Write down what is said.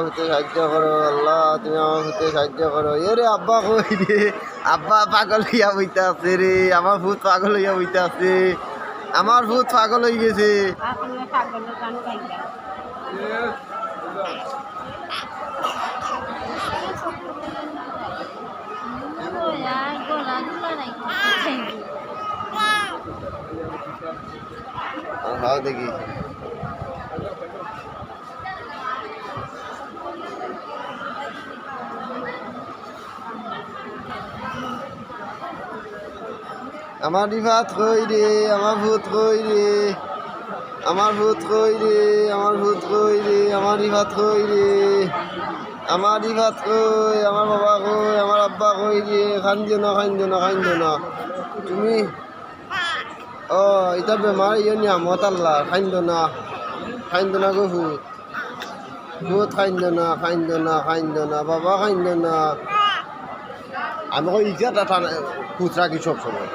আমার হতে সাহায্য করো আল্লাহ, তুমি আমার হতে সাহায্য করো। এ রে আব্বা কই রে, আব্বা পাগল হইয়া বইতে আছে রে, আমার ভূত পাগল হইয়া বইতে আছে, আমার ভূত পাগল হয়ে গেছে। খাও দেখি আমার রিফাত কই রে, আমার ভূত কই রে, আমার ভূত কই রে, আমার ভূত কই রে, আমার রিফাত কই রে, আমার রিফাত কই, আমার বাবা কই, আমার আব্বা কই রে। কান্দিও না, কান্দিও না, কান্দিও না তুমি। ও এটা বেমার ইয়ে নিয়ামত আল্লাহ, কান্দিও না, কান্দিও না গো ভূত, ভূত কান্দিও না, কান্দিও না, কান্দিও না বাবা, কান্দিও না। আমি কই ইটা ভূত রাখি সব সময়।